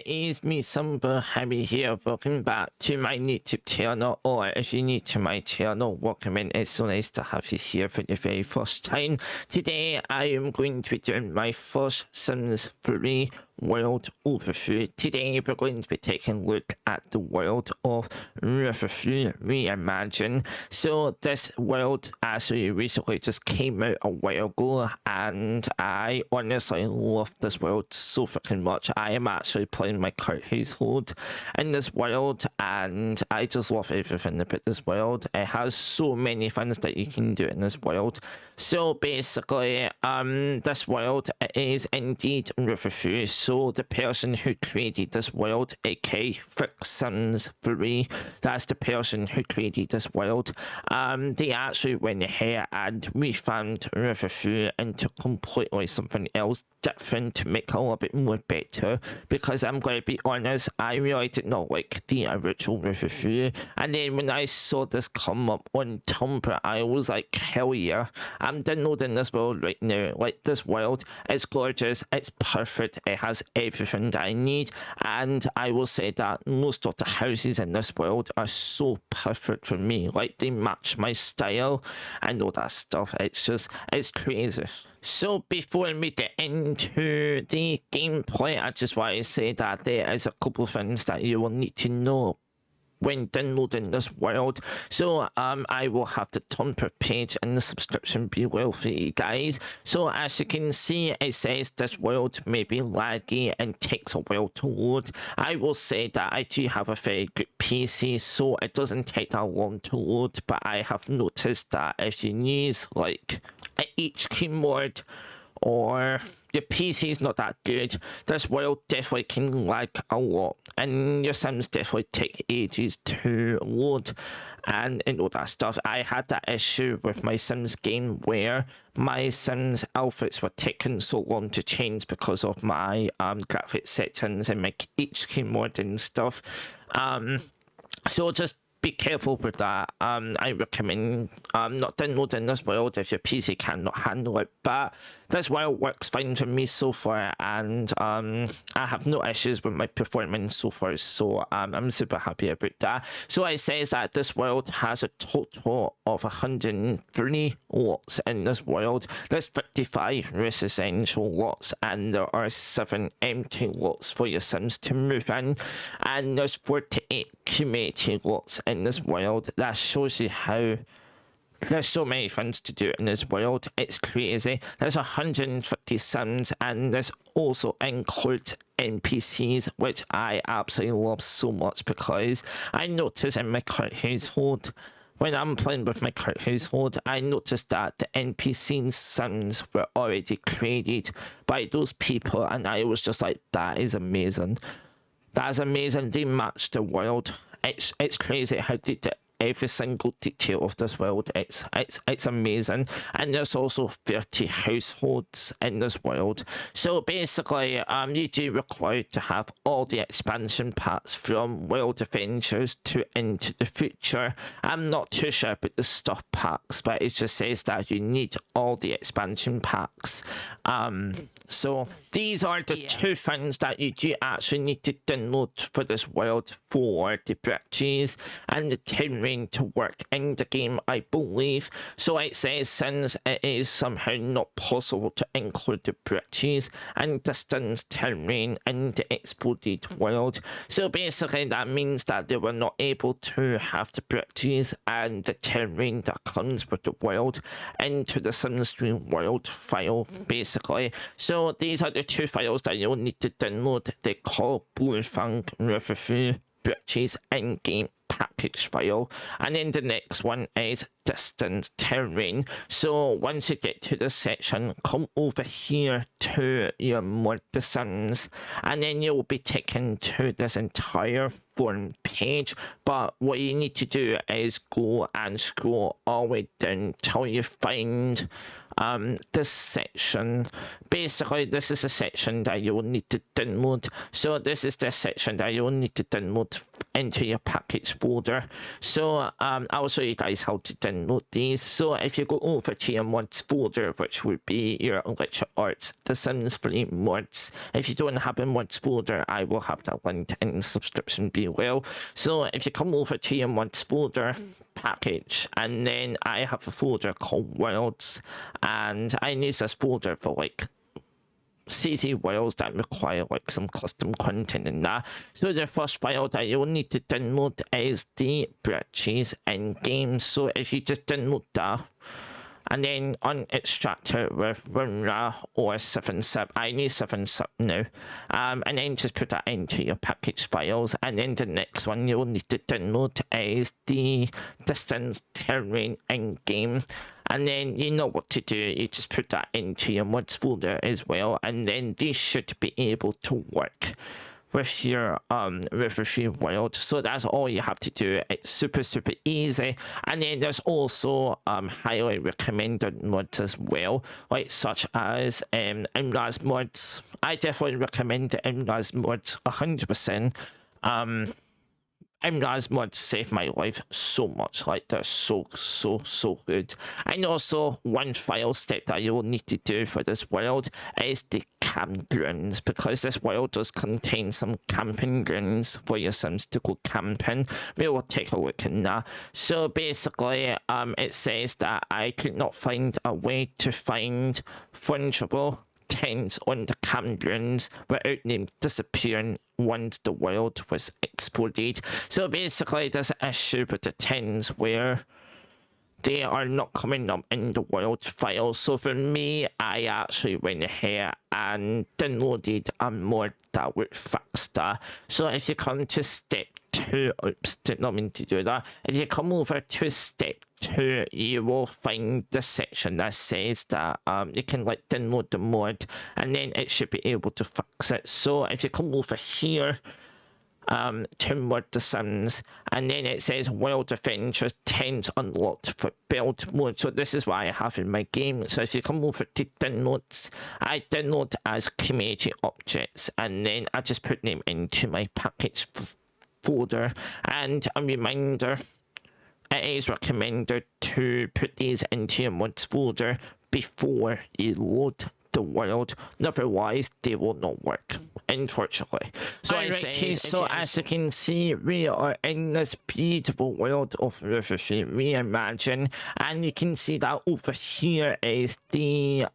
is me, Sumber Harry here. Welcome back to my YouTube channel, or if you're new to my channel, welcome in. It's so nice to have you here for the very first time. Today I am going to be doing my first Sims 3 world overview. Today we're going to be taking a look at the world of Riverview Reimagined. So this world actually recently just came out a while ago, and I honestly love this world so freaking much. I am actually playing my current household in this world, and I just love everything about this world. It has so many things that you can do in this world. So basically, this world is indeed Riverview. So the person who created this world, aka Sims 3, that's the person who created this world. They actually went ahead and revamped Riverview into completely something else different to make it a little bit more better, because I'm going to be honest, I really did not like the original Riverview, and then when I saw this come up on Tumblr, I was like, hell yeah, I'm downloading this world right now. Like, this world is gorgeous, it's perfect, it has everything that I need, and I will say that most of the houses in this world are so perfect for me. Like, they match my style and all that stuff. It's crazy. So before we get into the gameplay, I just want to say that there is a couple of things that you will need to know when downloading this world. So I will have the Tumblr page in the subscription below for you guys. So as you can see, it says this world may be laggy and takes a while to load. I will say that I do have a very good PC, so it doesn't take that long to load, but I have noticed that if you use like an HQ mod, or your PC is not that good, this world definitely can lag a lot, and your Sims definitely take ages to load and all that stuff. I had that issue with my Sims game where my Sims outfits were taking so long to change because of my graphic settings and my HQ mod and stuff. So just be careful with that. I recommend not downloading this world if your PC cannot handle it, but this world works fine for me so far, and I have no issues with my performance so far, so I'm super happy about that. So it says that this world has a total of 103 lots in this world. There's 55 residential lots, and there are 7 empty lots for your Sims to move in, and there's 48 community lots in this world. That shows you how there's so many things to do in this world. It's crazy. There's 150 Sims, and this also includes NPCs, which I absolutely love so much, because I notice in my current household, when I'm playing with my current household, I noticed that the NPC Sims were already created by those people, and I was just like, that is amazing. That's amazing. They match the world. It's crazy how they did every single detail of this world. It's amazing. And there's also 30 households in this world. So basically, you do require to have all the expansion packs from World Adventures to Into the Future. I'm not too sure about the stuff packs, but it just says that you need all the expansion packs. So these are the two things that you do actually need to download for this world for the bridges and the terrain to work in the game, I believe. So it says since it is somehow not possible to include the bridges and distance terrain in the exploded world. So basically that means that they were not able to have the bridges and the terrain that comes with the world into the Sims 3 world file, basically. So these are the two files that you'll need to download. They call Bluefang Riverview Bridges in-game package file, and then the next one is distance terrain. So once you get to this section, come over here to your mod the Sims, and then you'll be taken to this entire form page. But what you need to do is go and scroll all the way down till you find this section. Basically, this is a section that you will need to download. So this is the section that you will need to download into your package folder. So I'll show you guys how to download these. So if you go over to your mods folder, which would be your electric arts, the Sims 3 mods. If you don't have a mods folder, I will have that linked in the subscription below. So if you come over to your mods folder package, and then I have a folder called worlds, and I use this folder for like CC worlds that require like some custom content and that. So the first file that you will need to download is the bridges in game. So if you just download that and then unextract it with WinRAR or 7zip, I need 7zip now, and then just put that into your package files. And then the next one you'll need to download is the distance terrain in game. And then you know what to do, you just put that into your mods folder as well, and then these should be able to work with your Riverview world. So that's all you have to do. It's super easy. And then there's also highly recommended mods as well, like such as MRAS mods. I definitely recommend the MRAS mods 100%. MRAS mods save my life so much. Like, they're so good. And also, one final step that you will need to do for this world is the campgrounds, because this world does contain some camping grounds for your Sims to go camping. We will take a look at that. So basically, it says that I could not find a way to find fungible tents on the campgrounds without them disappearing once the world was exploded. So basically there's an issue with the tents where they are not coming up in the world file. So for me, I actually went ahead and downloaded a mod that would fix that. So if you come to step 2, oops, did not mean to do that. If you come over to step 2, you will find the section that says that you can like download the mod, and then it should be able to fix it. So if you come over here to mod the Sims, and then it says World Adventures 10's unlocked for build mode. So this is what I have in my game. So if you come over to downloads, I download as community objects, and then I just put them into my package folder. And a reminder, it is recommended to put these into your mods folder before you load the world, otherwise they will not work, unfortunately. So as you can see, we are in this beautiful world of Riverview Reimagined, and you can see that over here is the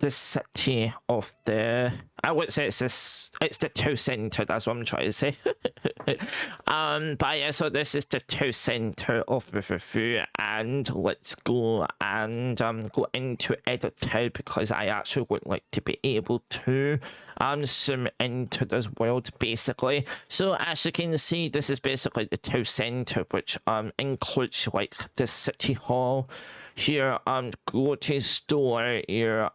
city of the, I would say it's the town center, that's what I'm trying to say. But yeah, so this is the town center of Riverview, and let's go and go into edit tab, because I actually would like to be able to zoom into this world basically. So as you can see, this is basically the town center, which includes like the city hall. Here, grocery store, your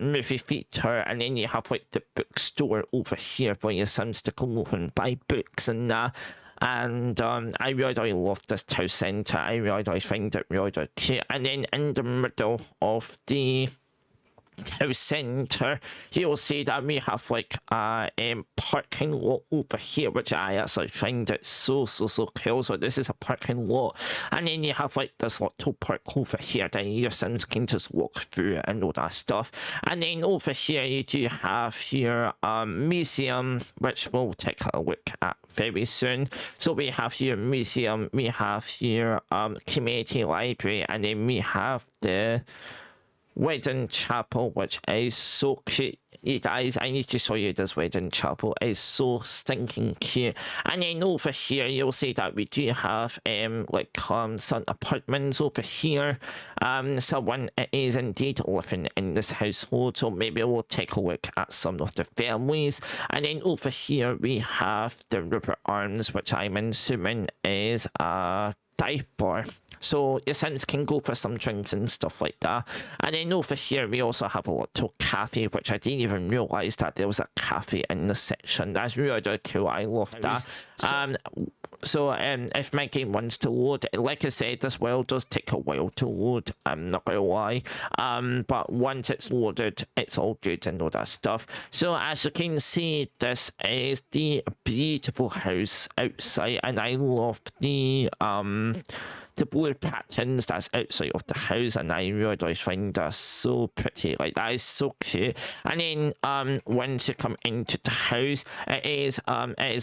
movie theater, and then you have like the bookstore over here for your Sims to come over and buy books and that. And I really love this town center. I really find it really cute. And then in the middle of the town center, you'll see that we have like a parking lot over here, which I actually find it so cool. So this is a parking lot, and then you have like this little park over here that your Sims can just walk through and all that stuff. And then over here you do have your museum, which we'll take a look at very soon. So we have your museum, we have your community library, and then we have the wedding chapel, which is so cute. You guys, I need to show you this wedding chapel. It's so stinking cute. And then over here, you'll see that we do have some apartments over here. Someone is indeed living in this household, so maybe we'll take a look at some of the families. And then over here, we have the River Arms, which I'm assuming is a dive bar, so your Sims can go for some drinks and stuff like that. And then over here we also have a little cafe, which I didn't even realize that there was a cafe in the section. That's really cool. I love that. So if my game wants to load, like I said, this world does take a while to load, I'm not gonna lie. But once it's loaded, it's all good and all that stuff. So as you can see, this is the beautiful house outside, and I love the blue patterns that's outside of the house, and I really find that so pretty. Like, that is so cute. And then once you come into the house, it is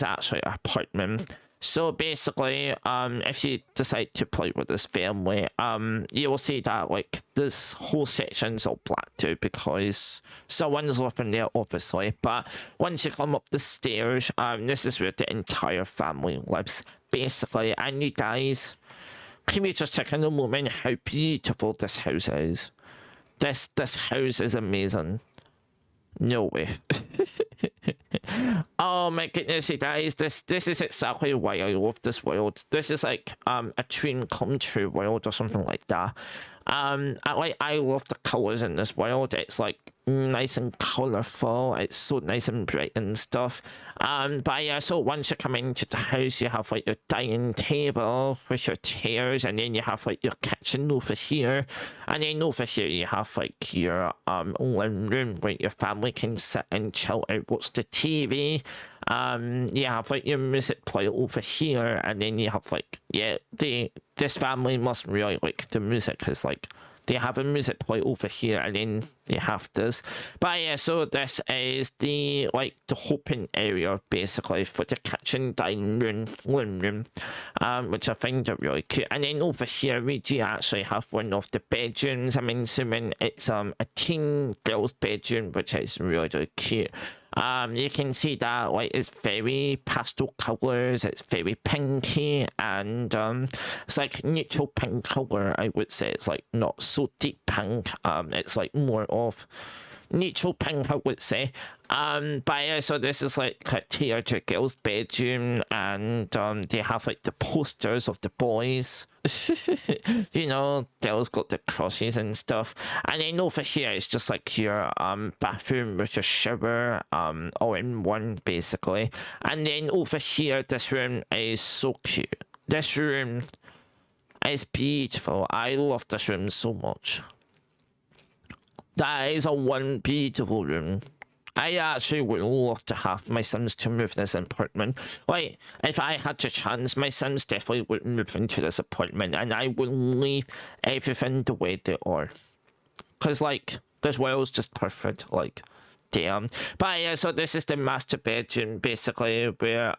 actually an apartment. So basically, if you decide to play with this family, you will see that like this whole section's all black too, because someone's living there obviously. But once you come up the stairs, this is where the entire family lives basically. And you guys, can we just take in a moment how beautiful this house is? This house is amazing. No way. Oh my goodness, you guys, this is exactly why I love this world. This is like a dream come true world or something like that. I love the colors in this world. It's like nice and colorful. It's so nice and bright and stuff. But yeah, so once you come into the house, you have like your dining table with your chairs, and then you have like your kitchen over here, and then over here you have like your living room where your family can sit and chill out, watch the TV. You have like your music player over here, and then you have like, yeah, this family must really like the music, because like they have a music player over here, and then they have this. But yeah, so this is the like the open area basically for the kitchen, dining room, living room, which I find are really cute. And then over here we do actually have one of the bedrooms. I'm assuming it's a teen girl's bedroom, which is really, really cute. You can see that like it's very pastel colors, it's very pinky, and it's like neutral pink color. I would say it's like not so deep pink. It's like more of neutral pink, I would say. But yeah, so this is like a teenager girl's bedroom, and they have like the posters of the boys. You know, girls got the crushes and stuff. And then over here it's just like your bathroom with your shower, all in one basically. And then over here, this room is so cute. This room is beautiful. I love this room so much. That is a one beautiful room. I actually would love to have my Sims to move this apartment. Like, if I had the chance, my Sims definitely would move into this apartment, and I would leave everything the way they are. Because, like, this world's just perfect. Like, damn. But yeah, so this is the master bedroom, basically, where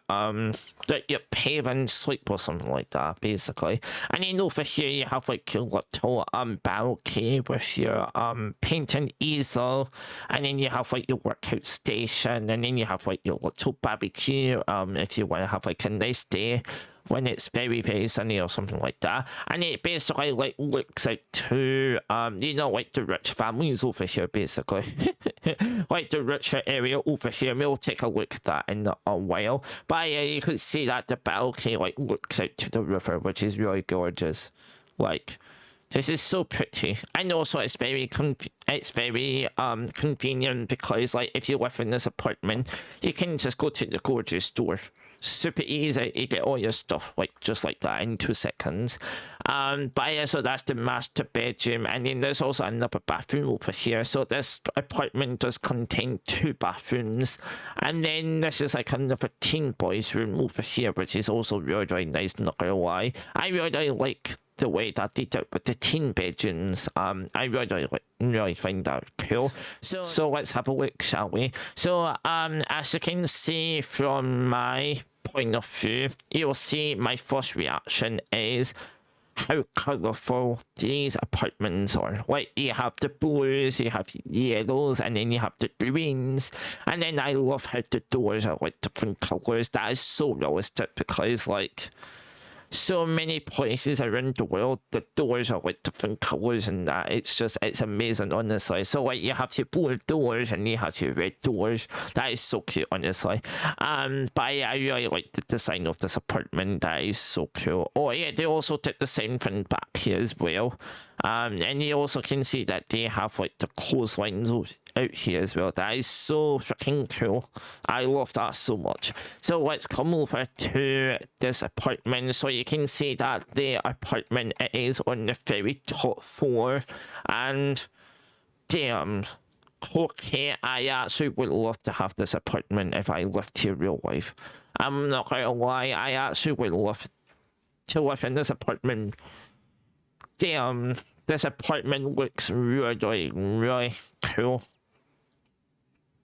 your parents sleep or something like that, basically. And then over here you have like your little balcony with your painting easel, and then you have like your workout station, and then you have like your little barbecue if you want to have like a nice day when it's very, very sunny or something like that. And it basically like looks out to you know, like the rich families over here, basically. Like the richer area over here. We'll take a look at that in a while. But yeah, you could see that the balcony like looks out to the river, which is really gorgeous. Like, this is so pretty. And also it's very convenient, because like if you live in this apartment, you can just go to the gorgeous store. Super easy, you get all your stuff like just like that in 2 seconds. But yeah, so that's the master bedroom, and then there's also another bathroom over here. So this apartment does contain 2 bathrooms, and then this is like another teen boys room over here, which is also really, really nice, not gonna lie. I really like the way that they did with the teen bedrooms. I really find that cool. So let's have a look, shall we? So as you can see from my point of view, you'll see my first reaction is how colourful these apartments are. Like, you have the blues, you have yellows, and then you have the greens. And then I love how the doors are like different colours. That is so realistic, because like so many places around the world, the doors are like different colors, and that it's amazing, honestly. So like you have your blue doors and you have your red doors. That is so cute, honestly. But yeah, I really like the design of this apartment. That is so cool. Oh yeah, they also did the same thing back here as well. And you also can see that they have like the clotheslines out here as well. That is so freaking cool. I love that so much. So let's come over to this apartment. So you can see that the apartment, it is on the very top floor. And damn, okay, I actually would love to have this apartment if I lived here real life. I'm not gonna lie, I actually would love to live in this apartment. Damn, this apartment looks really, really cool.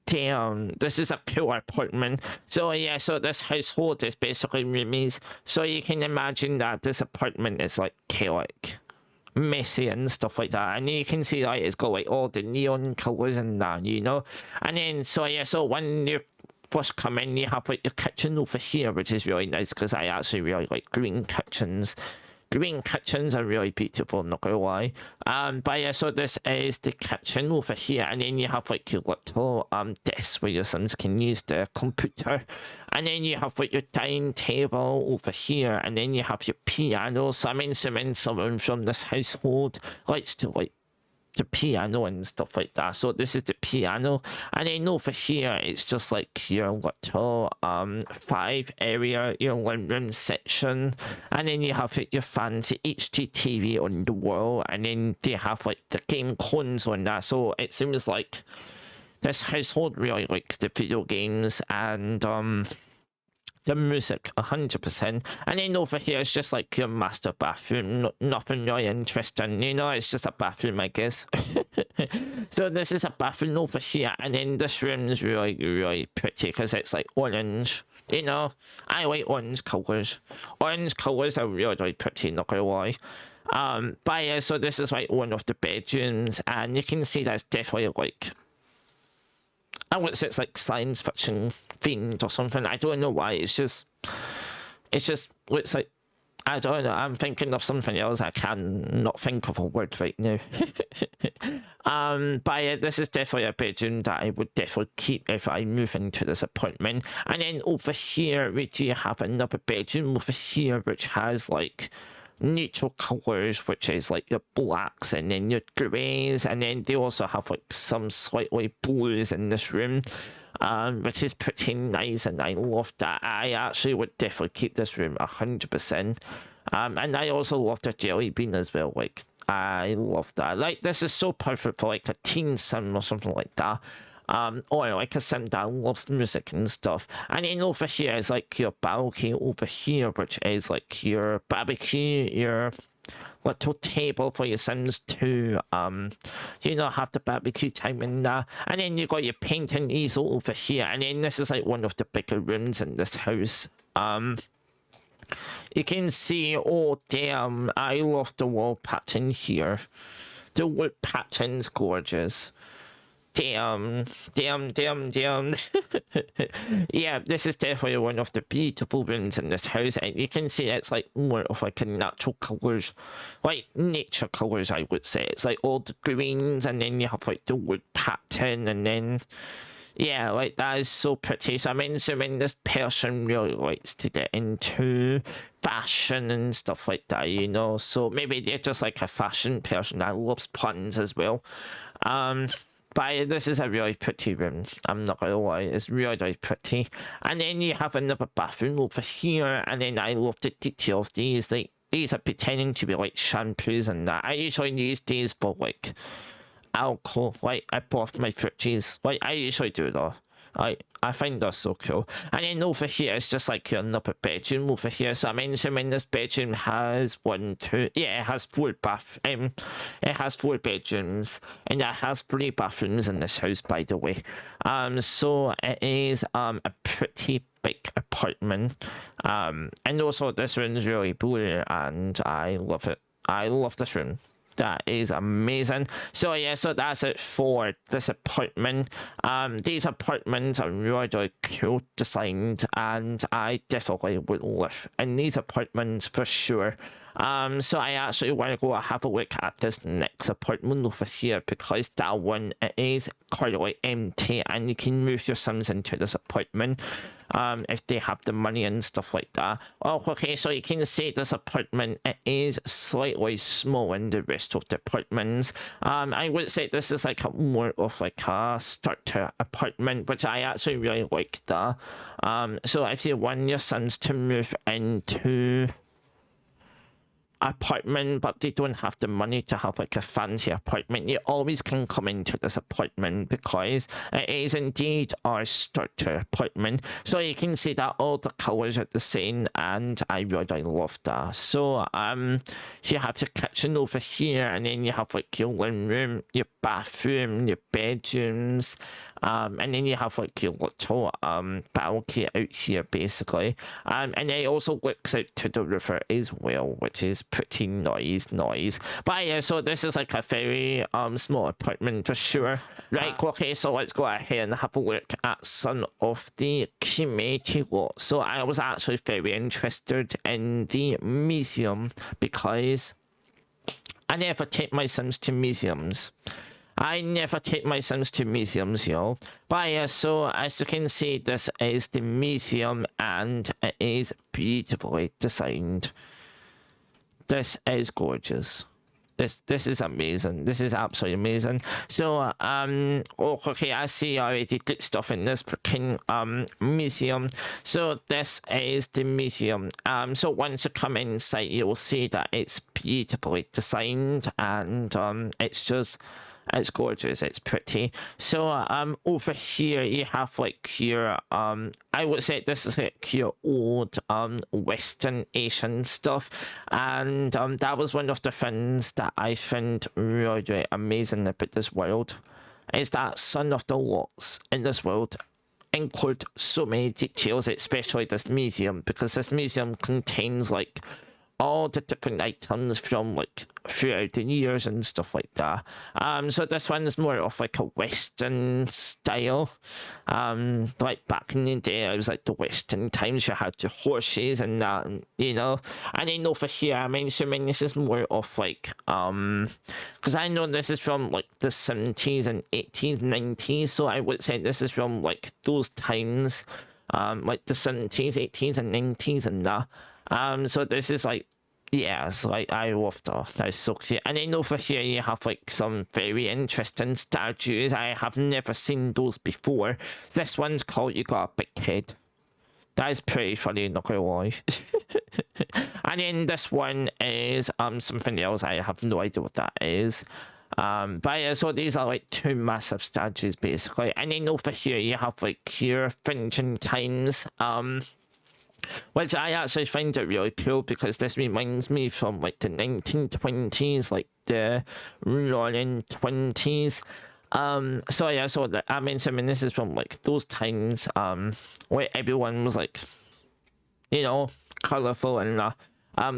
Damn, this is a cool apartment. So yeah, so this household is basically roomies. So you can imagine that this apartment is like chaotic, messy and stuff like that. And you can see like it's got like all the neon colours and that, you know. And then so yeah, so when you first come in, you have like your kitchen over here, which is really nice because I actually really like green kitchens. Green kitchens are really beautiful, not gonna lie. But yeah, so this is the kitchen over here, and then you have like your little desk where your sons can use the computer, and then you have like your dining table over here, and then you have your piano. So I'm assuming someone from this household likes to like the piano and stuff like that. So this is the piano, and then over here it's just like your little 5 area, your living room section, and then you have like your fancy HD TV on the wall, and then they have like the game console on that. So it seems like this household really likes the video games and the music 100%. And then over here it's just like your master bathroom. Nothing really interesting, you know, it's just a bathroom, I guess. So this is a bathroom over here, and then this room is really, really pretty because it's like orange, you know. I like orange colours. Orange colours are really, really pretty, not gonna lie. But yeah, so this is like one of the bedrooms, and you can see that's definitely like, I would say it's like science fiction themed or something. I don't know why. It's just looks like, I don't know. I'm thinking of something else. I cannot think of a word right now. But yeah, this is definitely a bedroom that I would definitely keep if I move into this apartment. And then over here, we do have another bedroom over here, which has like neutral colours, which is like your blacks and then your greys, and then they also have like some slightly blues in this room, which is pretty nice, and I love that. I actually would definitely keep this room 100%. And I also love the jelly bean as well. Like, I love that. Like, this is so perfect for like a teen sim or something like that. Or like a sim that loves music and stuff. And then over here is like your balcony over here, which is like your barbecue, your little table for your sims to you know, have the barbecue time in there. And then you got your painting easel over here, and then this is like one of the bigger rooms in this house. You can see, oh damn, I love the wall pattern here. The wood pattern's gorgeous. Damn. Yeah, this is definitely one of the beautiful rooms in this house, and you can see it's like more of like a natural colours, like nature colours, I would say. It's like all the greens, and then you have like the wood pattern, and then yeah, like that is so pretty. So I'm assuming this person really likes to get into fashion and stuff like that, you know. So maybe they're just like a fashion person that loves puns as well. But this is a really pretty room. I'm not gonna lie, it's really, really pretty. And then you have another bathroom over here, and then I love the detail of these. Like, these are pretending to be like shampoos and that. I usually use these for like alcohol, like I bought my fridges. Like, I usually do though. I find that so cool. And then over here it's just like another bedroom over here. So I'm assuming this bedroom has it has 4 it has 4 bedrooms, and it has 3 bathrooms in this house, by the way. So it is a pretty big apartment. And also this room is really blue, and I love it. I love this room. That is amazing. So yeah, so that's it for this apartment. These apartments are really, really cool designed, and I definitely would live in these apartments for sure. So I actually want to go have a look at this next apartment over here, because that one is currently empty and you can move your Sims into this apartment if they have the money and stuff like that. Oh, okay, so you can see this apartment, it is slightly smaller than the rest of the apartments. I would say this is like more of like a starter apartment, which I actually really like that. So if you want your Sims to move into apartment, but they don't have the money to have like a fancy apartment, you always can come into this apartment, because it is indeed our starter apartment. So you can see that all the colors are the same, and I really love that. So you have your kitchen over here, and then you have like your living room, your bathroom, your bedrooms, and then you have like your little balcony out here basically, and it also looks out to the river as well, which is pretty nice. But yeah, so this is like a very small apartment for sure. Right, okay, so let's go ahead and have a look at some of the community lots. So I was actually very interested in the museum, because I never take my Sims to museums. Y'all. But yeah, so as you can see, this is the museum, and it is beautifully designed. This is gorgeous. This is amazing. This is absolutely amazing. So okay, I see I already did stuff in this freaking museum. So this is the museum. So once you come inside, you will see that it's beautifully designed, and it's gorgeous, it's pretty. So over here you have like your I would say this is like your old Western Asian stuff, and that was one of the things that I found really amazing about this world, is that some of the lots in this world include so many details, especially this museum, because this museum contains like all the different items from like throughout the years and stuff like that. So this one is more of like a Western style. Like back in the day, it was like the Western times, you had your horses and that, you know. And then over here, I'm assuming this is more of like because I know this is from like the 70s and 80s, 90s, so I would say this is from like those times, like the 70s, 80s and 90s and that. So this is like, yeah, it's like, I love that. That's so cute. And then over here you have like some very interesting statues. I have never seen those before. This one's called You Got a Big Head. That is pretty funny, not gonna lie. And then this one is something else. I have no idea what that is. But yeah, so these are like two massive statues basically. And then over here you have like your finishing times, which I actually find it really cool, because this reminds me from like the 1920s, like the roaring 20s. So yeah, so I'm assuming this is from like those times where everyone was like, you know, colorful and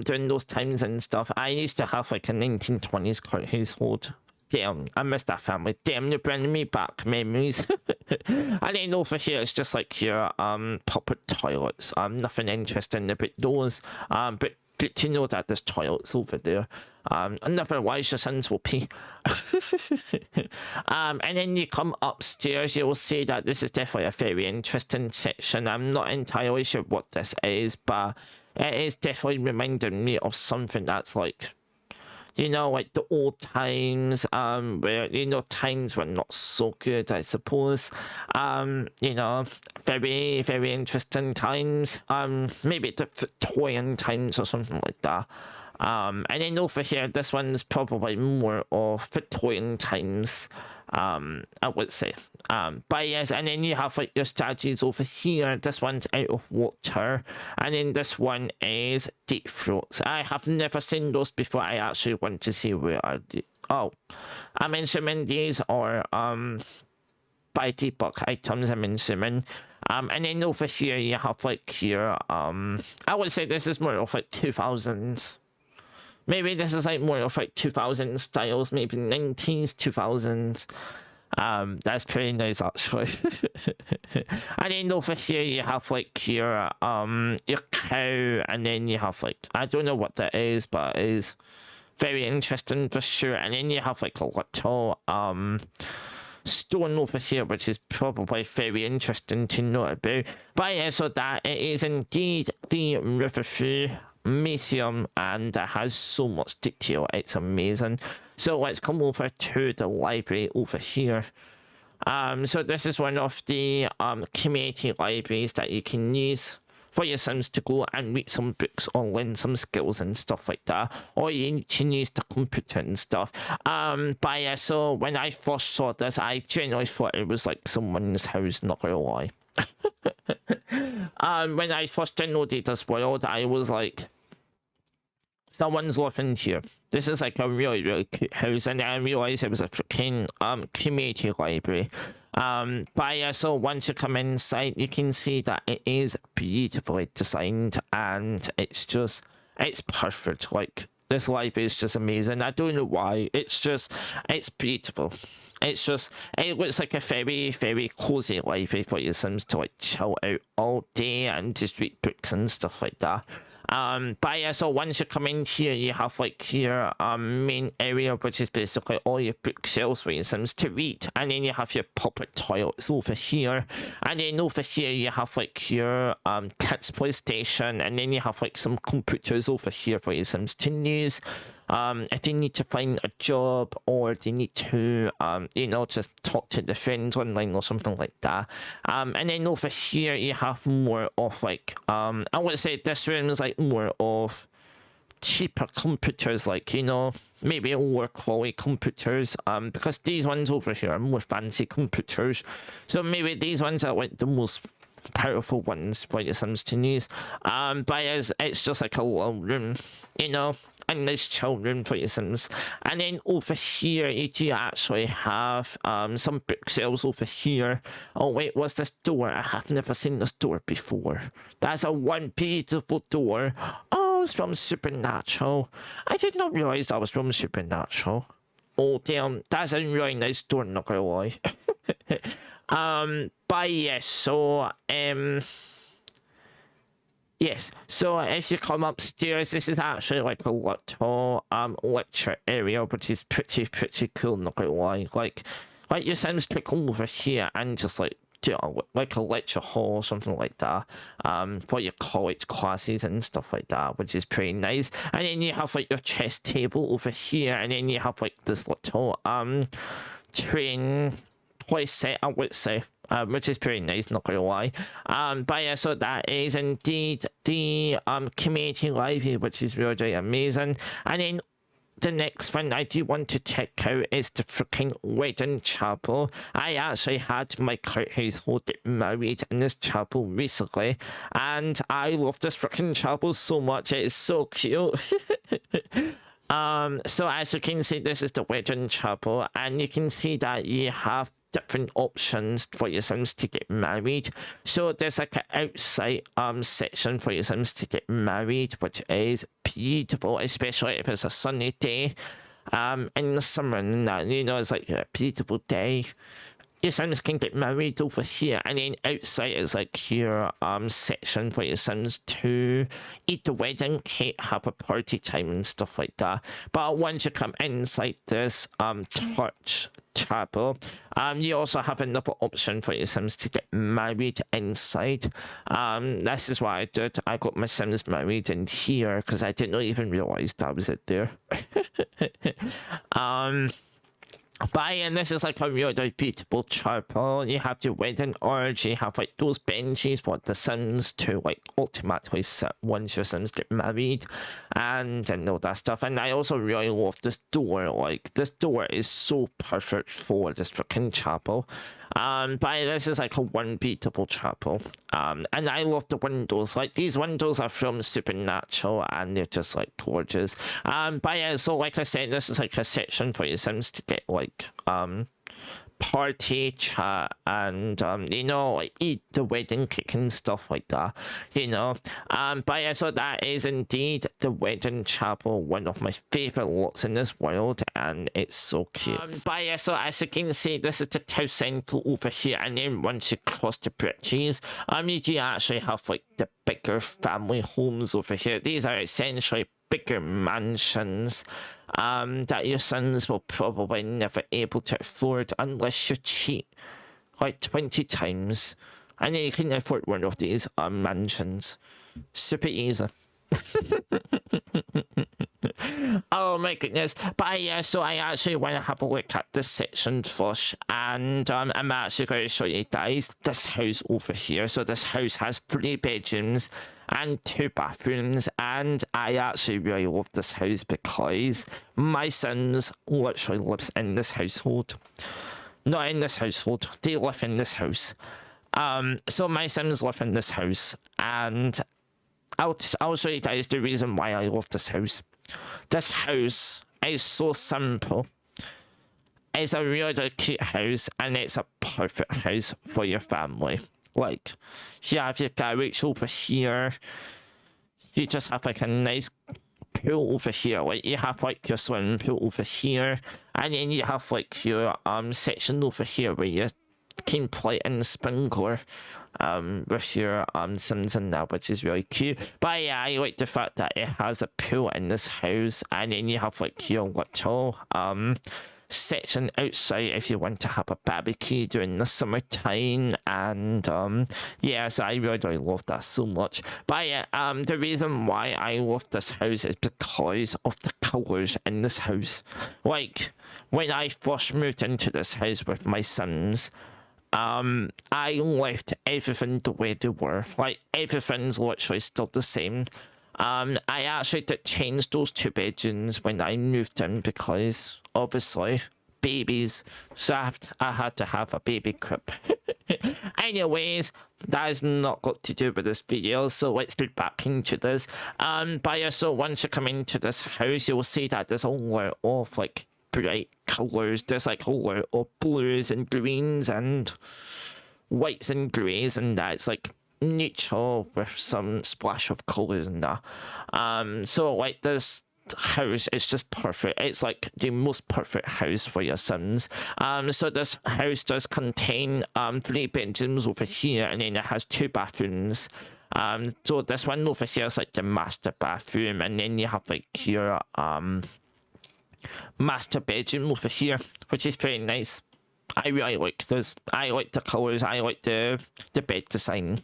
during those times and stuff. I used to have like a 1920s household. Damn, I miss that family. Damn, you're bringing me back memories. And then over here, it's just like your puppet toilets. Nothing interesting about those. But good to know that there's toilets over there. Otherwise your sons will pee. And then you come upstairs, you will see that this is definitely a very interesting section. I'm not entirely sure what this is, but it is definitely reminding me of something that's like, you know, like the old times, where, you know, times were not so good, I suppose. You know, very, very interesting times. Maybe the Victorian times or something like that. And then over here, this one's probably more of Victorian times, I would say. But yes, and then you have like your statues over here. This one's out of water, and then this one is deep throats. I have never seen those before. I actually want to see where are the. Oh, I'm assuming these are by deep box items. I'm assuming. And then over here you have like your I would say this is more of like 2000s. Maybe this is like more of like 2000 styles, maybe 90s, 2000s. That's pretty nice actually. And then over here you have like your cow, and then you have like, I don't know what that is, but it is very interesting for sure. And then you have like a little stone over here, which is probably very interesting to know about. But yeah, so that it is indeed the Riverview Museum, and it has so much detail, it's amazing. So let's come over to the library over here. So this is one of the community libraries that you can use for your Sims to go and read some books or learn some skills and stuff like that, or you can use the computer and stuff. But yeah, so when I first saw this, I genuinely thought it was like someone's house, not gonna lie. When I first downloaded this world, I was like, someone's living here. This is like a really, really cute house, and then I realized it was a freaking community library. But yeah, so once you come inside, you can see that it is beautifully designed, and it's perfect. Like, this library is just amazing. I don't know why. It's beautiful. It looks like a very, very cozy library for your Sims to like chill out all day and just read books and stuff like that. But yeah, so once you come in here, you have like your main area, which is basically all your bookshelves for your Sims to read, and then you have your public toilets over here, and then over here you have like your kids PlayStation, and then you have like some computers over here for your Sims to use. If they need to find a job, or they need to, you know, just talk to their friends online or something like that. And then over here, you have more of like, I would say this room is like more of cheaper computers, like, you know, maybe lower quality computers, because these ones over here are more fancy computers. So maybe these ones are like the most powerful ones for your Sims to use. But it's just like a little room, you know, a nice chill room for your Sims. And then over here you do actually have some bookshelves over here. Oh wait, what's this door? I have never seen this door before. That's a one beautiful door. Oh, it's from Supernatural. I did not realize that was from Supernatural. Oh damn, that's a really nice door, not gonna lie. But yes, so yes, so if you come upstairs, this is actually like a little lecture area, which is pretty cool, not gonna lie. Like your Sims could come over here and just like do like a lecture hall or something like that, for your college classes and stuff like that, which is pretty nice. And then you have like your chess table over here, and then you have like this little train play set, I would say, which is pretty nice, not gonna lie. But yeah, so that is indeed the community library, which is really amazing. And then the next thing I do want to check out is the freaking wedding chapel. I actually had my household get married in this chapel recently, and I love this freaking chapel so much. It is so cute. So as you can see, this is the wedding chapel, and you can see that you have different options for your Sims to get married. So there's like an outside section for your Sims to get married, which is beautiful, especially if it's a sunny day in the summer, and that, you know, it's like a beautiful day. Your Sims can get married over here, and then outside is like your section for your Sims to eat the wedding cake, have a party time and stuff like that. But once you come inside this church chapel, you also have another option for your Sims to get married inside. This is what I did. I got my Sims married in here because I didn't even realize that was it there. But and this is like a really beautiful chapel. You have your wedding urge, you have like those benches for the Sims to like automatically sit once your Sims get married, and all that stuff. And I also really love this door. Like, this door is so perfect for this freaking chapel. But this is like a one beautiful chapel. And I love the windows. Like, these windows are from Supernatural, and they're just like gorgeous. But yeah, so like I said, this is like a section for your Sims to get like party chat and you know, like eat the wedding cake and stuff like that, you know. But yeah, so that is indeed the wedding chapel, one of my favorite looks in this world, and it's so cute. But yeah, so as you can see, this is the town centre over here, and then once you cross the bridges, you do actually have like the bigger family homes over here. These are essentially bigger mansions that your sons will probably never able to afford unless you cheat like 20 times, and then you can afford one of these mansions. Super easy. Oh my goodness. But yeah, so I actually want to have a look at this section first, and I'm actually going to show you guys this house over here. So this house has 3 bedrooms and 2 bathrooms, and I actually really love this house because my sons literally lives in this household. Not in this household, they live in this house. So my sons live in this house, and I'll show you guys the reason why I love this house. This house is so simple. It's a really cute house, and it's a perfect house for your family. Like, you have your garage over here. You just have like a nice pool over here. Like, you have like your swimming pool over here, and then you have like your section over here where you can play in the sprinkler with your sons and that, which is really cute. But yeah, I like the fact that it has a pool in this house, and then you have like your little section outside if you want to have a barbecue during the summertime. And yeah, so I really love that so much. But yeah, the reason why I love this house is because of the colors in this house. Like, when I first moved into this house with my sons, I left everything the way they were. Like, everything's literally still the same. I actually did change those 2 bedrooms when I moved in because obviously babies, so I had to have a baby crib. Anyways, that has not got to do with this video, so let's get back into this. But yeah, so once you come into this house, you'll see that there's a lot of like bright colors. There's like a lot of blues and greens and whites and grays, and that's like neutral with some splash of colors and that. So like this house is just perfect. It's like the most perfect house for your sons. So this house does contain 3 bedrooms over here, and then it has 2 bathrooms. So this one over here is like the master bathroom, and then you have like your master bedroom over here, which is pretty nice. I really like this. I like the colours. I like the bed design,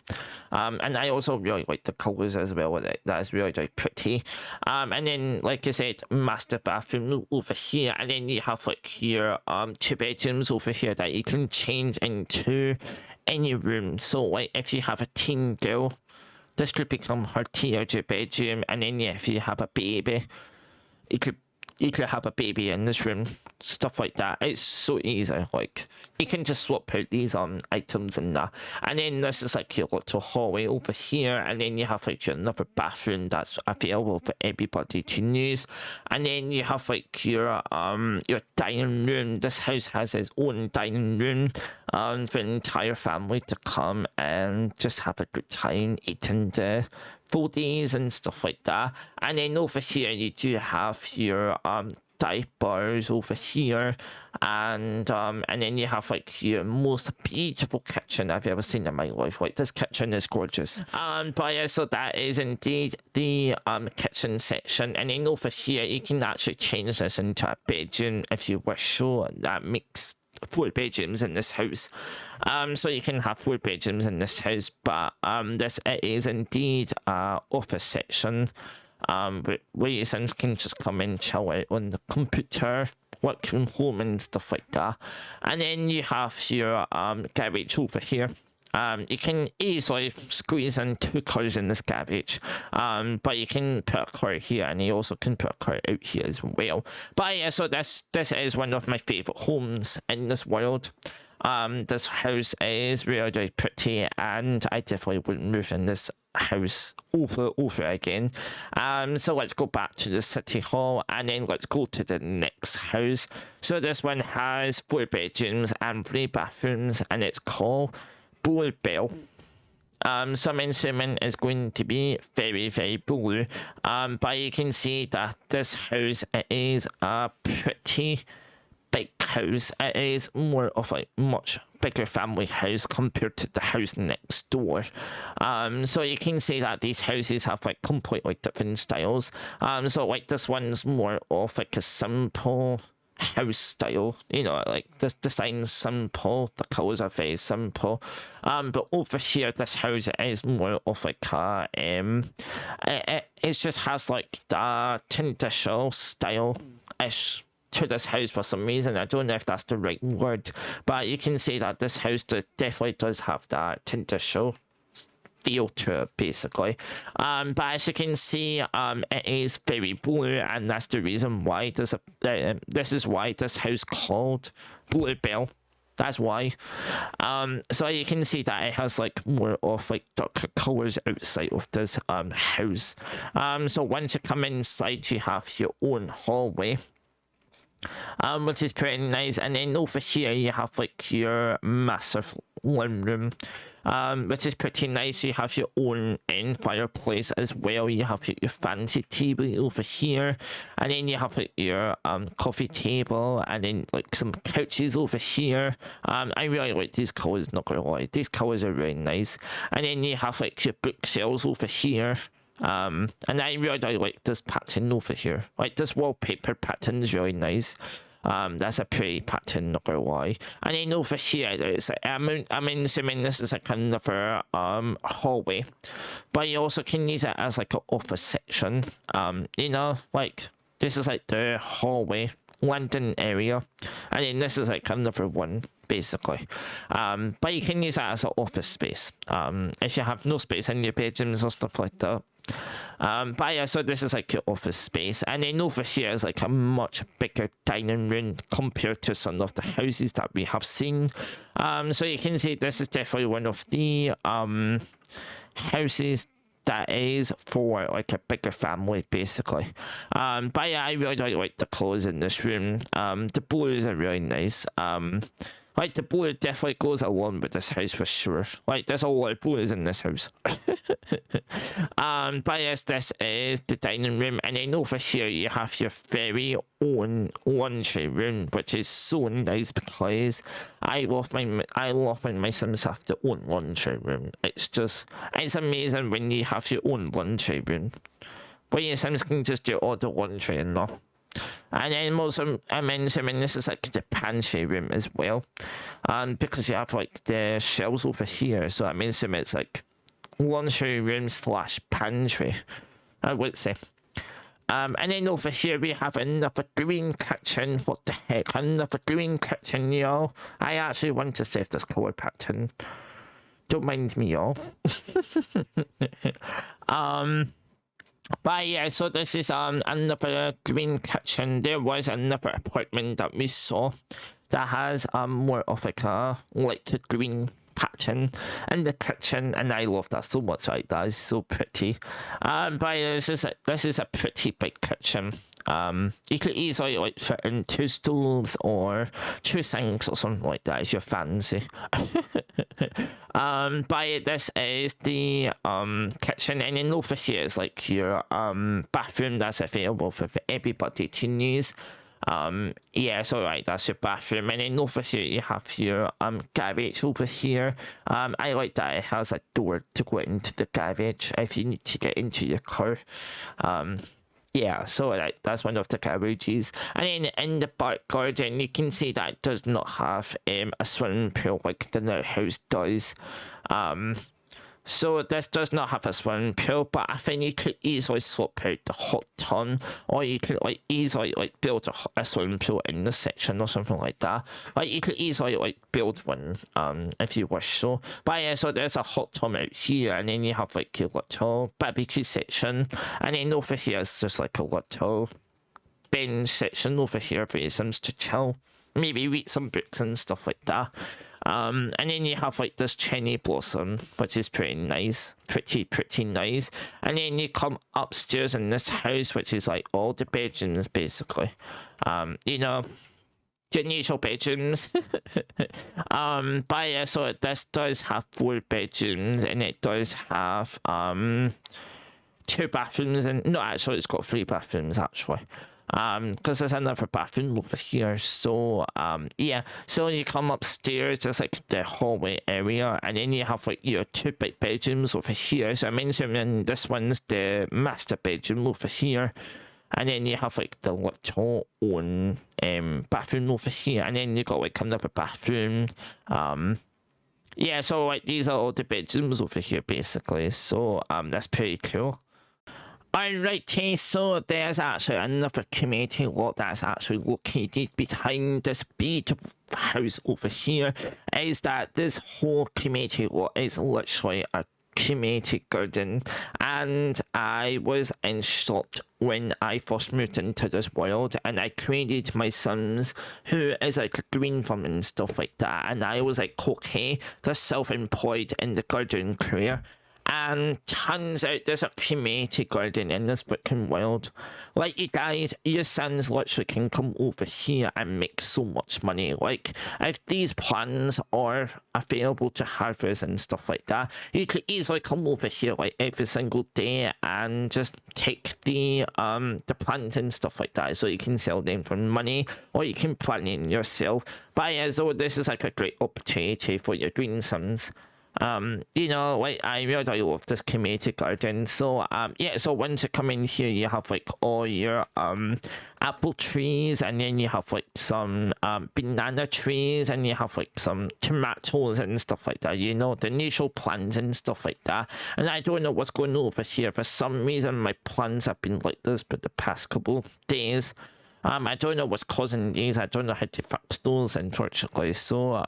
and I also really like the colours as well. That is really, really pretty. And then, like I said, master bathroom over here, and then you have like your 2 bedrooms over here that you can change into any room. So like if you have a teen girl, this could become her teenager bedroom, and then yeah, if you have a baby, you could have a baby in this room, stuff like that. It's so easy. Like, you can just swap out these items and that. And then this is like your little hallway over here, and then you have like another bathroom that's available for everybody to use. And then you have like your dining room. This house has its own dining room for the entire family to come and just have a good time eating the foodies and stuff like that. And then over here you do have your diapers over here, and then you have like your most beautiful kitchen I've ever seen in my life. Like, this kitchen is gorgeous. But yeah, so that is indeed the kitchen section. And then over here you can actually change this into a bedroom if you wish. So that makes 4 bedrooms in this house. So you can have 4 bedrooms in this house, but it is indeed a office section where your sons can just come and chill out on the computer, work from home and stuff like that. And then you have your garage over here. You can easily squeeze in 2 cars in this garage, but you can put a car here, and you also can put a car out here as well. But yeah, so this is one of my favorite homes in this world. This house is really, really pretty, and I definitely wouldn't move in this house over again. So let's go back to the city hall, and then let's go to the next house. So this one has 4 bedrooms and 3 bathrooms, and it's called Bluebell. So I'm assuming it's going to be very, very blue. But you can see that this house is a pretty big house. It is more of a much bigger family house compared to the house next door. So you can see that these houses have like completely different styles. So like this one's more of like a simple house style, you know, like the design's simple, the colors are very simple. But over here, this house is more of like a it just has like the traditional style ish to this house for some reason. I don't know if that's the right word, but you can see that this house definitely does have that traditional feel to it, basically. But as you can see, it is very blue, and that's the reason why this is why this house called Bluebell. That's why. So you can see that it has like more of like darker colors outside of this house. So once you come inside, you have your own hallway, which is pretty nice. And then over here you have like your massive living room, which is pretty nice. You have your own fireplace as well. You have your fancy table over here, and then you have like your coffee table, and then like some couches over here. I really like these colors, not gonna lie, these colors are really nice. And then you have like your bookshelves over here. And I really like this pattern over here. Like this wallpaper pattern is really nice. That's a pretty pattern, not gonna lie. And then over here, there's I'm assuming this is like another hallway, but you also can use it as like an office section. You know, like this is like the hallway London area, and then this is like another one basically. But you can use that as an office space if you have no space in your bedrooms or stuff like that. But yeah, so this is like your office space, and then over here is like a much bigger dining room compared to some of the houses that we have seen. So you can see this is definitely one of the houses that is for like a bigger family basically. But yeah, I really like the clothes in this room. The blues are really nice. Like the blue definitely goes along with this house for sure. Like there's a lot of blues in this house. But yes, this is the dining room, and then over here you have your very own laundry room, which is so nice because I love when my Sims have their own laundry room. It's amazing when you have your own laundry room, where your Sims can just do all the laundry and all. And then also, I'm assuming this is like the pantry room as well, because you have like the shelves over here. So I'm assuming it's like laundry room / pantry, I would say. And then over here we have another green kitchen. What the heck, another green kitchen, y'all. I actually want to save this color pattern. Don't mind me, y'all. But yeah, so this is another green kitchen. There was another apartment that we saw that has more of like a lighter green pattern in the kitchen, and I love that so much. Like that is so pretty. But this is a pretty big kitchen. You could easily like fit in 2 stools or 2 sinks or something like that if you're fancy. But this is the kitchen, and then over here is like your bathroom that's available for everybody to use. Yeah, so right, that's your bathroom, and then over here you have your garage over here. I like that it has a door to go into the garage if you need to get into your car. Yeah, so that's one of the garages. And then in the back garden, you can see that it does not have a swimming pool like the new house does. So this does not have a swimming pool, but I think you could easily swap out the hot tub, or you could like easily like build a swimming pool in the section or something like that. Like you could easily like build one if you wish so. But yeah, so there's a hot tub out here, and then you have like your little barbecue section, and then over here is just like a little bench section over here for your Sims to chill, maybe read some books and stuff like that. And then you have like this cherry blossom, which is pretty nice, pretty nice. And then you come upstairs in this house, which is like all the bedrooms basically. You know, the usual bedrooms. But yeah, so this does have 4 bedrooms, and it does have 2 bathrooms, and no, actually it's got 3 bathrooms actually, because there's another bathroom over here. So yeah, so you come upstairs, there's like the hallway area, and then you have like your 2 big bedrooms over here. So I mentioned this one's the master bedroom over here, and then you have like the little own bathroom over here, and then you got like another bathroom. Yeah, so like these are all the bedrooms over here basically. So that's pretty cool. Alrighty, so there's actually another community lot that's actually located behind this beautiful house over here. Is that this whole community lot is literally a community garden, and I was in shock when I first moved into this world, and I created my sons who is like a green thumb and stuff like that, and I was like, okay, they're self-employed in the garden career. And turns out there's a community garden in this freaking world. Like, you guys, your sons literally can come over here and make so much money. Like, if these plants are available to harvest and stuff like that, you could easily come over here like every single day and just take the plants and stuff like that, so you can sell them for money, or you can plant them yourself. But yeah, so this is like a great opportunity for your green sons. You know, like, I really love this community garden. So yeah, so once you come in here, you have like all your apple trees, and then you have like some banana trees, and you have like some tomatoes and stuff like that, you know, the initial plants and stuff like that. And I don't know what's going on over here. For some reason my plants have been like this for the past couple of days. I don't know what's causing these. I don't know how to fix those, unfortunately. So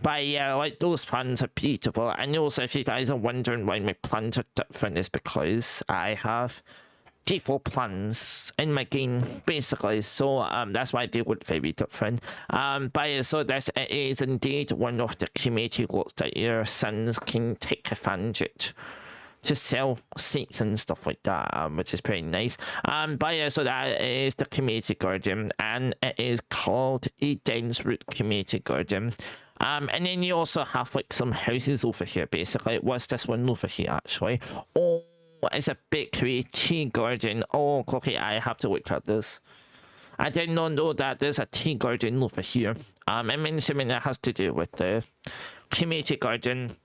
but yeah, like, those plants are beautiful. And also, if you guys are wondering why my plants are different, is because I have default plants in my game, basically. So that's why they look very different. But yeah, so this is indeed one of the community lots that your sons can take advantage to sell seats and stuff like that, which is pretty nice. But yeah, so that is the community garden, and it is called a dense root community garden. And then you also have like some houses over here basically. What's this one over here actually? Oh, it's a bakery tea garden. Oh, okay, I have to look at this. I did not know that there's a tea garden over here. I'm assuming it has to do with the community garden.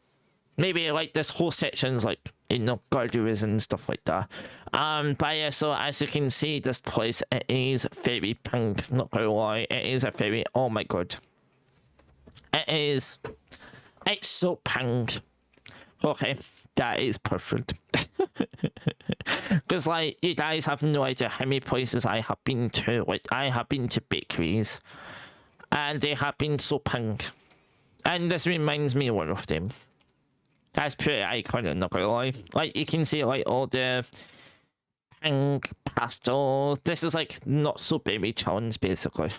Maybe like this whole section's like, you know, garderies and stuff like that. But yeah, so as you can see, this place, it is very pink, not gonna lie. It is a very, oh my god. It's so pink. Okay, that is perfect. Because like, you guys have no idea how many places I have been to. Like, I have been to bakeries, and they have been so pink. And this reminds me of one of them. That's pretty iconic, not gonna lie. Like, you can see like all the pink pastels. This is like not so baby challenge basically.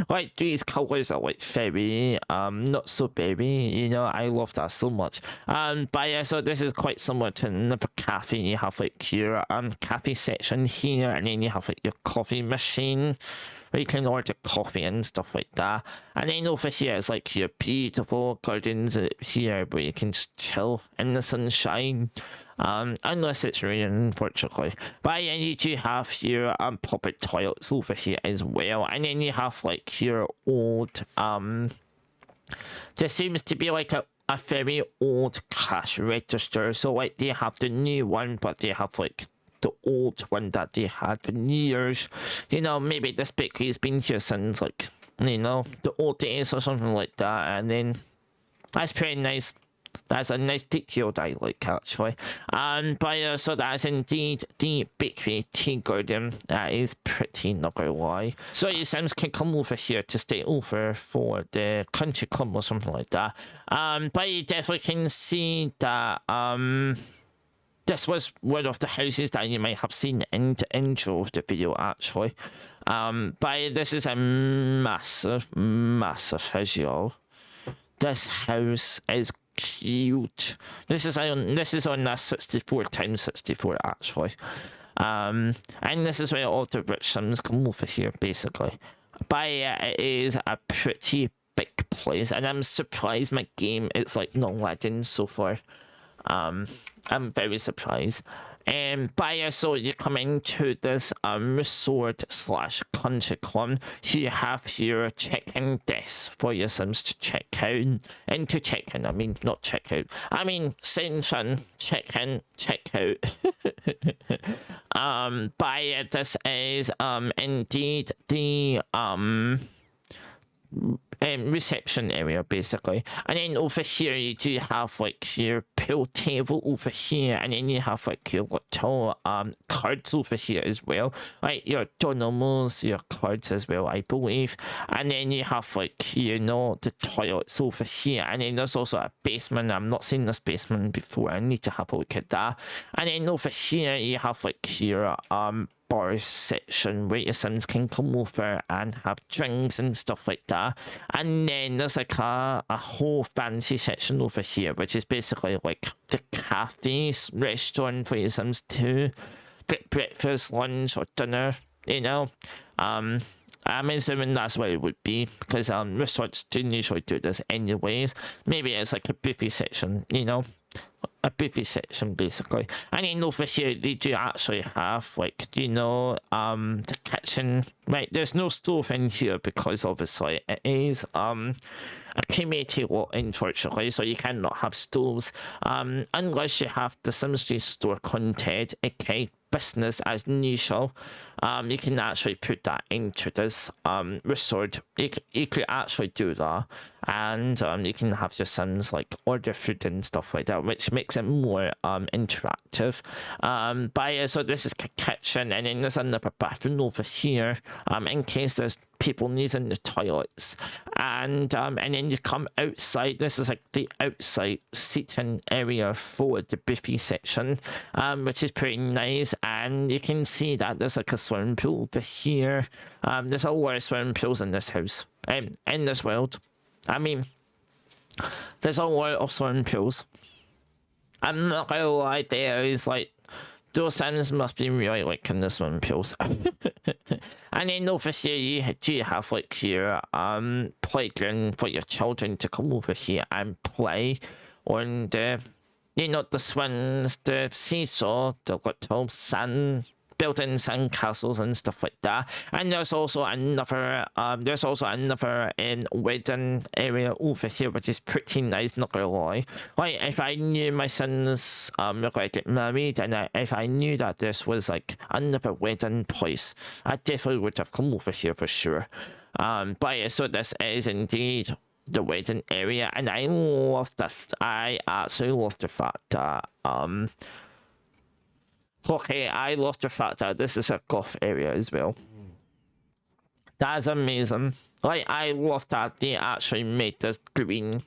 Like, these colors are like very not so baby, you know. I love that so much. But yeah, so this is quite similar to another cafe. You have like your cafe section here, and then you have like your coffee machine where you can order coffee and stuff like that. And then over here is like your beautiful gardens here where you can just chill in the sunshine. Unless it's raining, unfortunately. But yeah, you do have your public toilets over here as well. And then you have like your old there seems to be like a very old cash register. So like, they have the new one, but they have like the old one that they had for years. You know, maybe this bakery has been here since like, you know, the old days or something like that. And then that's pretty nice. That's a nice detail that I like, actually. But so that's indeed the bakery tea garden. That is pretty, not gonna lie. So your Sims can come over here to stay over for the country club or something like that. But you definitely can see that this was one of the houses that you might have seen in the intro of the video, actually. But this is a massive house, y'all. This house is cute. This is on a 64 times 64 actually. And this is where all the rich sims come over here basically. But yeah, it is a pretty big place, and I'm surprised my game is like not lagging so far. I'm very surprised. But yeah, so you come into this resort slash country club. You have your check-in desk for your sims to check out. And to check in, I mean not check out. I mean same fun, check in, check out. But yeah, this is indeed the reception area basically, and then over here you do have like your pool table over here, and then you have like your little cards over here as well, like your dominoes, your cards as well I believe, and then you have like, you know, the toilets over here, and then there's also a basement. I'm not seen this basement before, I need to have a look at that. And then over here you have like your bar section where your sims can come over and have drinks and stuff like that. And then there's like a whole fancy section over here, which is basically like the cafes restaurant for your sims to get breakfast, lunch or dinner, you know. I'm assuming that's what it would be, because resorts do usually do this anyways. Maybe it's like a buffet section, you know, a buffet section basically. And then over here they do actually have like, you know, the kitchen. Right, there's no stove in here because obviously it is a community lot unfortunately, so you cannot have stoves unless you have the Sims 3 store content, okay, business as usual. You can actually put that into this resort. You could actually do that, and you can have your Sims like order food and stuff like that, which makes it more interactive. But yeah, so this is the kitchen, and then there's another bathroom over here in case there's people needing the toilets. And then you come outside. This is like the outside seating area for the buffet section, which is pretty nice. And you can see that there's like a swimming pool over here. There's a lot of swimming pools in this house, in this world. I mean, there's a lot of swimming pools. I'm not gonna lie, there is like, those Sims must be really liking the swimming pools. And then over here you do have like your playground for your children to come over here and play on the, you know, the swings, the seesaw, the little sand building sand castles and stuff like that. And there's also another wedding area over here, which is pretty nice, not gonna lie. Like, if I knew my sons were gonna get married, and if I knew that this was like another wedding place, I definitely would have come over here for sure. But yeah, so this is indeed the wedding area, and I absolutely love the fact that okay, I love the fact that this is a golf area as well. That's amazing. Like, I love that they actually made this green,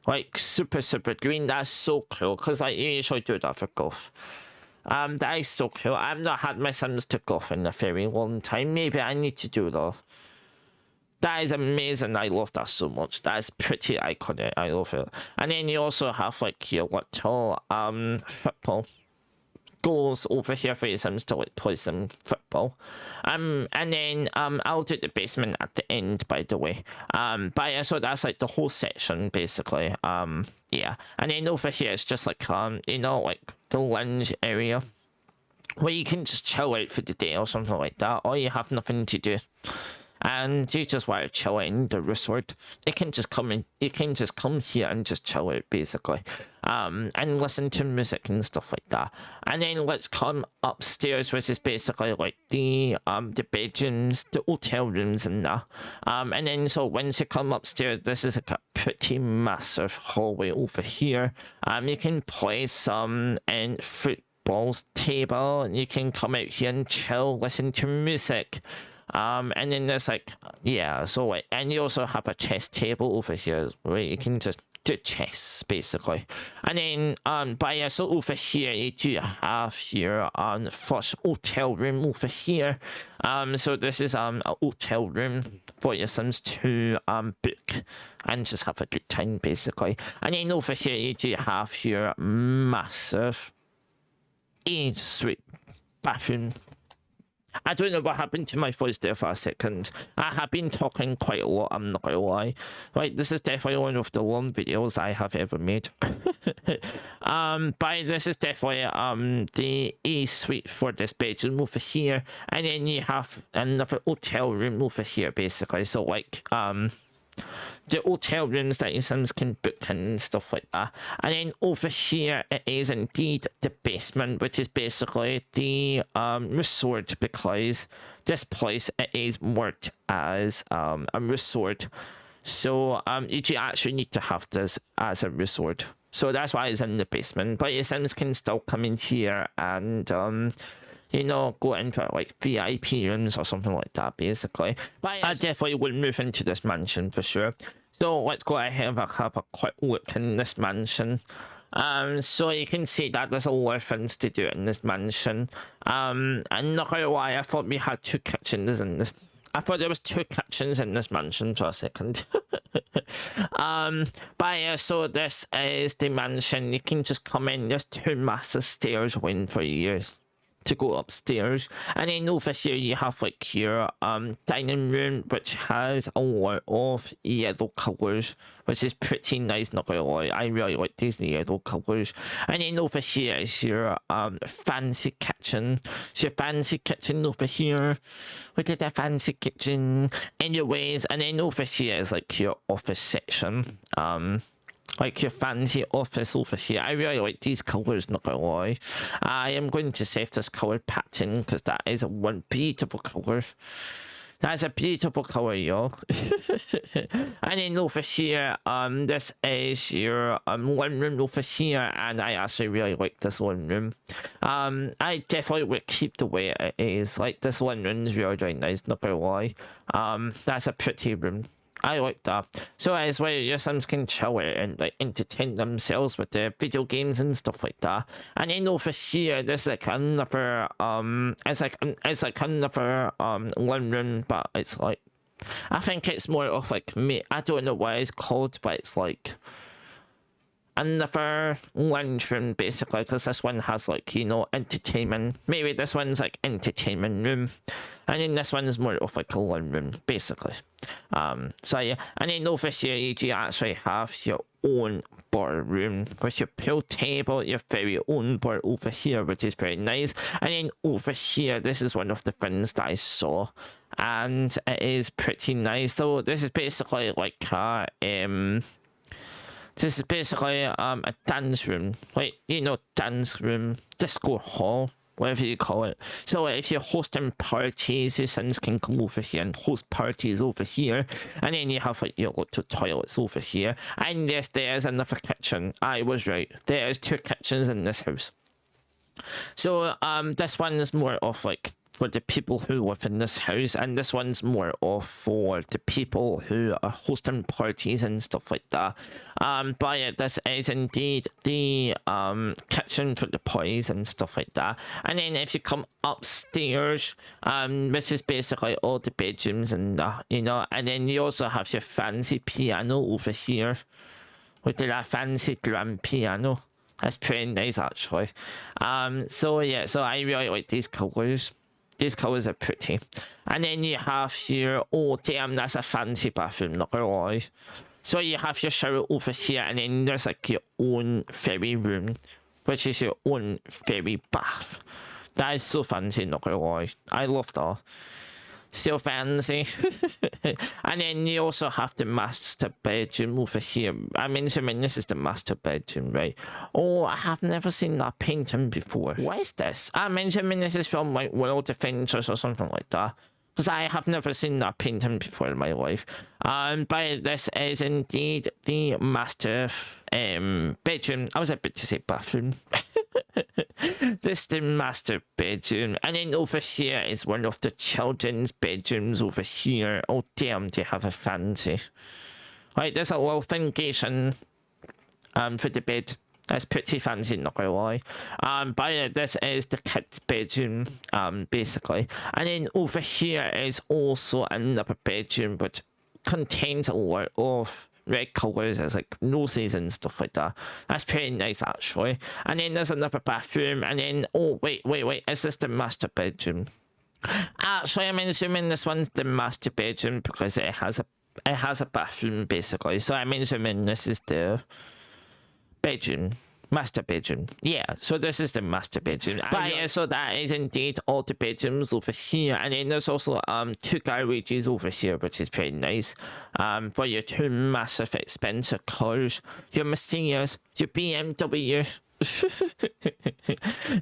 like super green. That's so cool, because like you usually do that for golf. That is so cool. I've not had my Sims to golf in a very long time. Maybe I need to do that. That is amazing. I love that so much. That is pretty iconic. I love it. And then you also have like your little football goals over here for your Sims to like play some football. And then I'll do the basement at the end, by the way. But yeah, so that's like the whole section basically. Yeah. And then over here it's just like you know, like the lounge area where you can just chill out for the day or something like that, or you have nothing to do and you just want to chill in the resort. You can just come here and just chill out basically, and listen to music and stuff like that. And then let's come upstairs, which is basically like the bedrooms, the hotel rooms and that. And then so once you come upstairs, this is like a pretty massive hallway over here. You can play some football table, and you can come out here and chill, listen to music. And then there's like, yeah, so like, and you also have a chess table over here where you can just do chess basically. And then but yeah, so over here you do have your first hotel room over here. So this is a hotel room for your Sims to book and just have a good time basically. And then over here you do have your massive suite bathroom. I don't know what happened to my voice there for a second. I have been talking quite a lot, I'm not gonna lie. Right, this is definitely one of the long videos I have ever made. But this is definitely the A suite for this bedroom over here. And then you have another hotel room over here basically. So like the hotel rooms that your Sims can book and stuff like that. And then over here it is indeed the basement, which is basically the resort, because this place it is worked as a resort. So you do actually need to have this as a resort. So that's why it's in the basement. But your Sims can still come in here and you know, go into like VIP rooms or something like that, basically. But I definitely would move into this mansion for sure. So let's go ahead and have a quick look in this mansion. So you can see that there's a lot of things to do in this mansion. And not gonna lie, I thought we had 2 kitchens in this. I thought there was 2 kitchens in this mansion for a second. But yeah, so this is the mansion. You can just come in. There's 2 massive stairs waiting for you to go upstairs. And then over here you have like your dining room, which has a lot of yellow colours, which is pretty nice, not gonna lie. I really like these yellow colours. And then over here is your fancy kitchen. So your fancy kitchen over here. Look at that fancy kitchen. Anyways, and then over here is like your office section. Like your fancy office over here. I really like these colours, not gonna lie. I am going to save this colour pattern because that is one beautiful colour. That's a beautiful colour, y'all. And then over here, this is your one room over here, and I actually really like this one room. I definitely would keep the way it is. Like this one room is really nice, not gonna lie. That's a pretty room. I like that. So as well, your Sims can chill out and like entertain themselves with the video games and stuff like that. And then over here, there's like another it's like another one room, but it's like, I think it's more of like me. I don't know what it's called, but it's like another lunch room basically, because this one has like, you know, entertainment. Maybe this one's like entertainment room, and then this one is more of like a lunch room basically. So yeah, and then over here you do actually have your own bar room with your pool table, your very own bar over here, which is very nice. And then over here, this is one of the things that I saw, and it is pretty nice. So this is basically like this is basically a dance room, like, you know, dance room, disco hall, whatever you call it. So if you're hosting parties, your Sims can come over here and host parties over here. And then you have like your little toilets over here. And yes, there's another kitchen. I was right. There's 2 kitchens in this house. So this one is more of like for the people who live in this house, and this one's more of for the people who are hosting parties and stuff like that. But yeah, this is indeed the kitchen for the parties and stuff like that. And then if you come upstairs, which is basically all the bedrooms and you know, and then you also have your fancy piano over here with that fancy grand piano. That's pretty nice actually. So yeah, so I really like these colours. These colours are pretty. And then you have your, oh damn, that's a fancy bathroom, not gonna lie. So you have your shower over here, and then there's like your own fairy room, which is your own fairy bath. That is so fancy, not gonna lie. I love that. So fancy. And then you also have the master bedroom over here. I'm assuming this is the master bedroom, right? Oh, I have never seen that painting before. What is this? I'm assuming this is from like World Adventures or something like that, because I have never seen that painting before in my life. But this is indeed the master bedroom. I was about to say bathroom. This is the master bedroom, and then over here is one of the children's bedrooms over here. Oh damn, they have a fancy. Right, there's a little foundation for the bed. That's pretty fancy, not gonna lie. But yeah, this is the kid's bedroom, basically. And then over here is also another bedroom, which contains a lot of red colours as like noses and stuff like that. That's pretty nice actually. And then there's another bathroom, and then oh wait, is this the master bedroom? Actually, I'm assuming this one's the master bedroom because it has a bathroom basically. So I'm assuming this is the bedroom. Master bedroom. Yeah, so this is the master bedroom. But yeah, so that is indeed all the bedrooms over here. And then there's also 2 garages over here, which is pretty nice. For your 2 massive expensive cars. Your Mercedes, your BMW.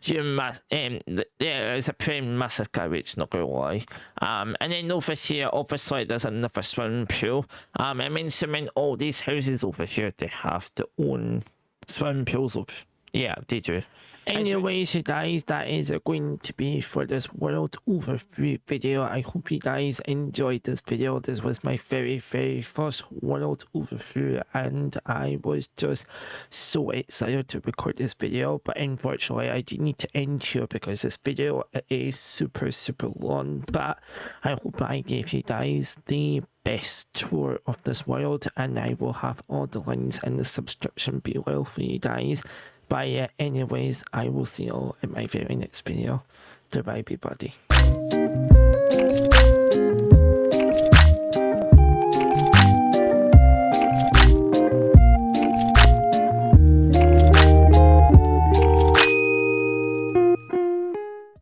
Yeah, it's a pretty massive garage, not gonna lie. And then over here, obviously there's another swimming pool. I'm assuming all these houses over here, they have their own swimming pools over. Yeah, they do. Anyways, you guys, that is going to be for this world overview video. I hope you guys enjoyed this video. This was my very first world overview, and I was just so excited to record this video. But unfortunately, I do need to end here because this video is super long. But I hope I gave you guys the best tour of this world, and I will have all the links in the subscription below for you guys. But yeah, anyways, I will see you all in my very next video. Goodbye, everybody.